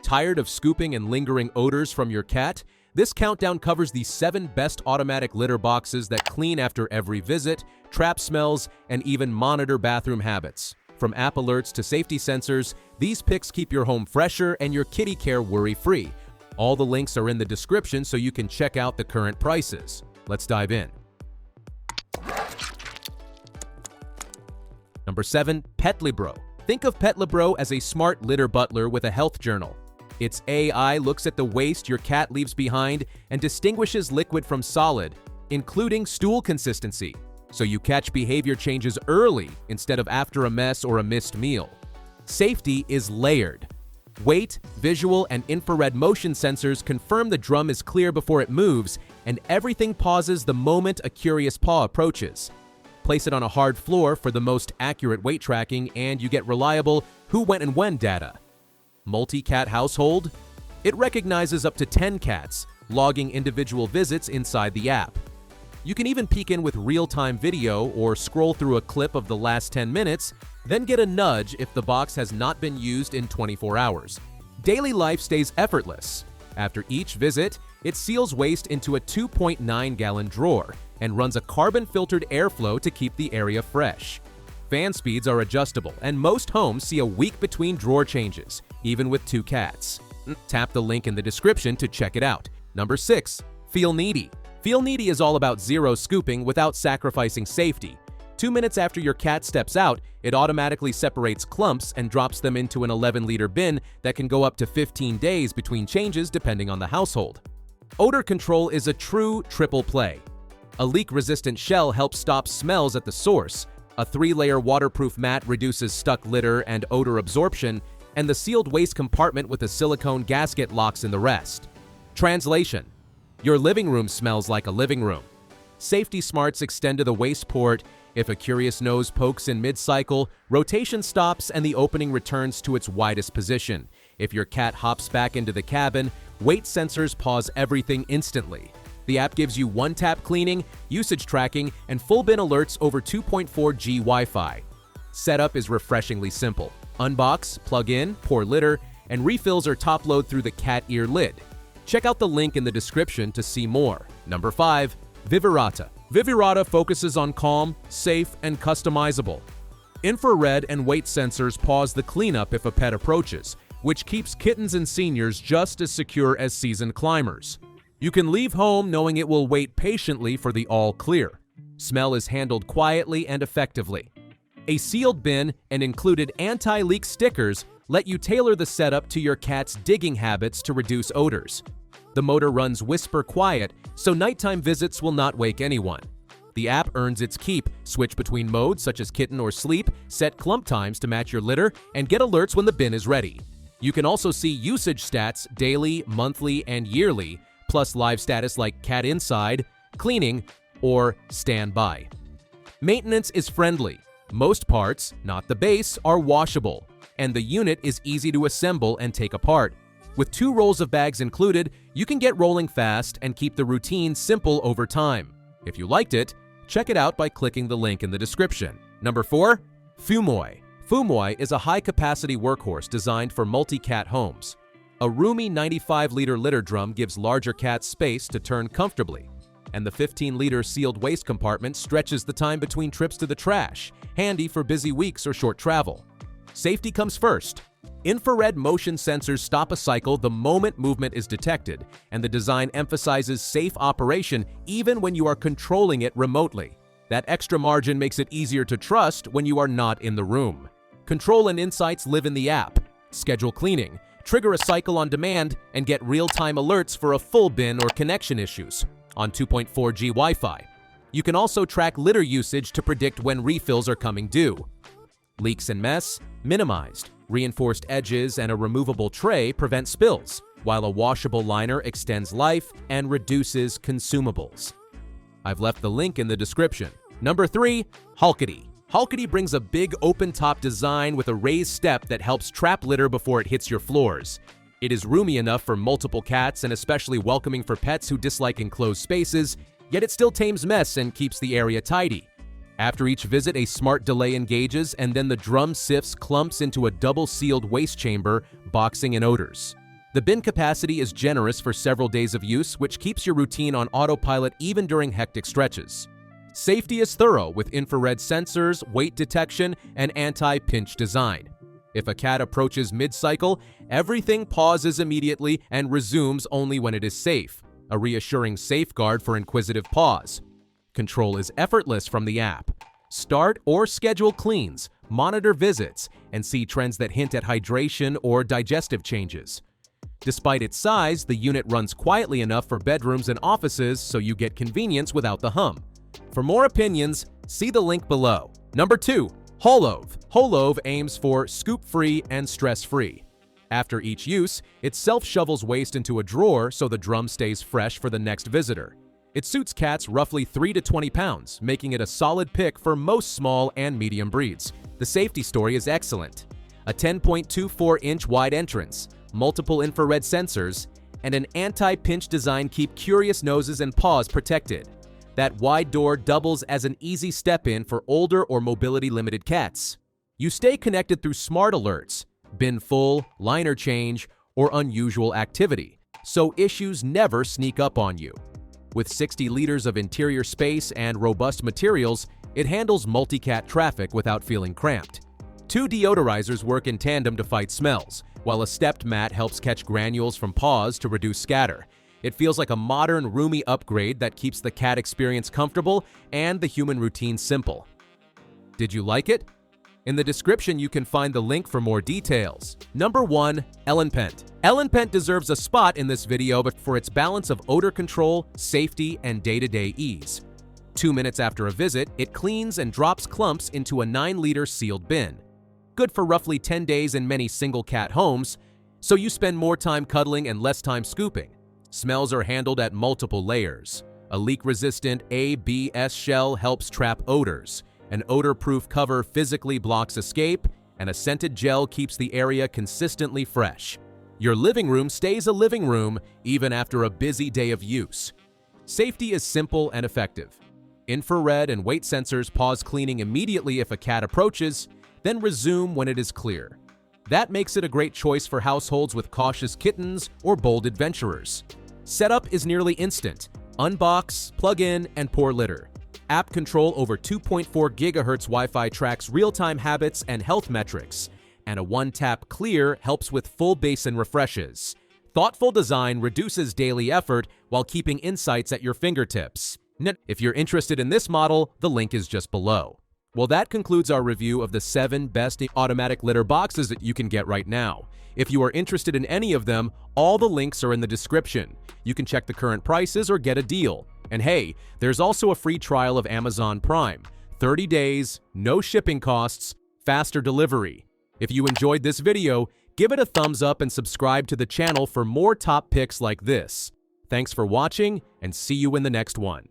Tired of scooping and lingering odors from your cat? This countdown covers the 7 best automatic litter boxes that clean after every visit, trap smells, and even monitor bathroom habits. From app alerts to safety sensors, these picks keep your home fresher and your kitty care worry-free. All the links are in the description so you can check out the current prices. Let's dive in. Number 7. Petlibro. Think of Petlibro as a smart litter butler with a health journal. Its AI looks at the waste your cat leaves behind and distinguishes liquid from solid, including stool consistency, so you catch behavior changes early instead of after a mess or a missed meal. Safety is layered. Weight, visual, and infrared motion sensors confirm the drum is clear before it moves, and everything pauses the moment a curious paw approaches. Place it on a hard floor for the most accurate weight tracking, and you get reliable who went and when data. Multi-cat household? It recognizes up to 10 cats, logging individual visits inside the app. You can even peek in with real-time video or scroll through a clip of the last 10 minutes, then get a nudge if the box has not been used in 24 hours. Daily life stays effortless. After each visit, it seals waste into a 2.9-gallon drawer and runs a carbon-filtered airflow to keep the area fresh. Fan speeds are adjustable, and most homes see a week between drawer changes, even with 2 cats. Tap the link in the description to check it out. Number 6. Feelneedy. Feelneedy is all about zero scooping without sacrificing safety. 2 minutes after your cat steps out, it automatically separates clumps and drops them into an 11-liter bin that can go up to 15 days between changes depending on the household. Odor control is a true triple play. A leak-resistant shell helps stop smells at the source, a 3-layer waterproof mat reduces stuck litter and odor absorption, and the sealed waste compartment with a silicone gasket locks in the rest. Translation: your living room smells like a living room. Safety smarts extend to the waste port. If a curious nose pokes in mid-cycle, rotation stops and the opening returns to its widest position. If your cat hops back into the cabin, weight sensors pause everything instantly. The app gives you one-tap cleaning, usage tracking, and full bin alerts over 2.4G Wi-Fi. Setup is refreshingly simple. Unbox, plug in, pour litter, and refills are top-load through the cat ear lid. Check out the link in the description to see more. Number 5. Vivirata. Vivirata focuses on calm, safe, and customizable. Infrared and weight sensors pause the cleanup if a pet approaches, which keeps kittens and seniors just as secure as seasoned climbers. You can leave home knowing it will wait patiently for the all clear. Smell is handled quietly and effectively. A sealed bin and included anti-leak stickers let you tailor the setup to your cat's digging habits to reduce odors. The motor runs whisper quiet, so nighttime visits will not wake anyone. The app earns its keep. Switch between modes such as kitten or sleep, set clump times to match your litter, and get alerts when the bin is ready. You can also see usage stats daily, monthly, and yearly, plus live status like cat inside, cleaning, or standby. Maintenance is friendly. Most parts, not the base, are washable, and the unit is easy to assemble and take apart. With 2 rolls of bags included, you can get rolling fast and keep the routine simple over time. If you liked it, check it out by clicking the link in the description. Number 4. Fumoi. Fumoi is a high-capacity workhorse designed for multi-cat homes. A roomy 95-liter litter drum gives larger cats space to turn comfortably, and the 15-liter sealed waste compartment stretches the time between trips to the trash, handy for busy weeks or short travel. Safety comes first. Infrared motion sensors stop a cycle the moment movement is detected, and the design emphasizes safe operation even when you are controlling it remotely. That extra margin makes it easier to trust when you are not in the room. Control and insights live in the app. Schedule cleaning, trigger a cycle on demand, and get real-time alerts for a full bin or connection issues on 2.4G Wi-Fi. You can also track litter usage to predict when refills are coming due. Leaks and mess minimized. Reinforced edges and a removable tray prevent spills, while a washable liner extends life and reduces consumables. I've left the link in the description. Number 3. Halkydy. Halkydy brings a big open-top design with a raised step that helps trap litter before it hits your floors. It is roomy enough for multiple cats and especially welcoming for pets who dislike enclosed spaces, yet it still tames mess and keeps the area tidy. After each visit, a smart delay engages, and then the drum sifts clumps into a double-sealed waste chamber, boxing in odors. The bin capacity is generous for several days of use, which keeps your routine on autopilot even during hectic stretches. Safety is thorough with infrared sensors, weight detection, and anti-pinch design. If a cat approaches mid-cycle, everything pauses immediately and resumes only when it is safe, a reassuring safeguard for inquisitive paws. Control is effortless from the app. Start or schedule cleans, monitor visits, and see trends that hint at hydration or digestive changes. Despite its size, the unit runs quietly enough for bedrooms and offices, so you get convenience without the hum. For more opinions, see the link below. Number 2. Hholove. Hholove aims for scoop-free and stress-free. After each use, it self-shovels waste into a drawer so the drum stays fresh for the next visitor. It suits cats roughly 3 to 20 pounds, making it a solid pick for most small and medium breeds. The safety story is excellent. A 10.24-inch wide entrance, multiple infrared sensors, and an anti-pinch design keep curious noses and paws protected. That wide door doubles as an easy step-in for older or mobility-limited cats. You stay connected through smart alerts, bin full, liner change, or unusual activity, so issues never sneak up on you. With 60 liters of interior space and robust materials, it handles multi-cat traffic without feeling cramped. 2 deodorizers work in tandem to fight smells, while a stepped mat helps catch granules from paws to reduce scatter. It feels like a modern, roomy upgrade that keeps the cat experience comfortable and the human routine simple. Did you like it? In the description, you can find the link for more details. Number 1. Ellenpent. Ellenpent deserves a spot in this video but for its balance of odor control, safety, and day-to-day ease. 2 minutes after a visit, it cleans and drops clumps into a 9-liter sealed bin. Good for roughly 10 days in many single-cat homes, so you spend more time cuddling and less time scooping. Smells are handled at multiple layers. A leak-resistant ABS shell helps trap odors. An odor-proof cover physically blocks escape, and a scented gel keeps the area consistently fresh. Your living room stays a living room even after a busy day of use. Safety is simple and effective. Infrared and weight sensors pause cleaning immediately if a cat approaches, then resume when it is clear. That makes it a great choice for households with cautious kittens or bold adventurers. Setup is nearly instant. Unbox, plug in, and pour litter. App control over 2.4 GHz Wi-Fi tracks real-time habits and health metrics, and a one-tap clear helps with full basin refreshes. Thoughtful design reduces daily effort while keeping insights at your fingertips. If you're interested in this model, the link is just below. Well, that concludes our review of the 7 best automatic litter boxes that you can get right now. If you are interested in any of them, all the links are in the description. You can check the current prices or get a deal. And hey, there's also a free trial of Amazon Prime. 30 days, no shipping costs, faster delivery. If you enjoyed this video, give it a thumbs up and subscribe to the channel for more top picks like this. Thanks for watching, and see you in the next one.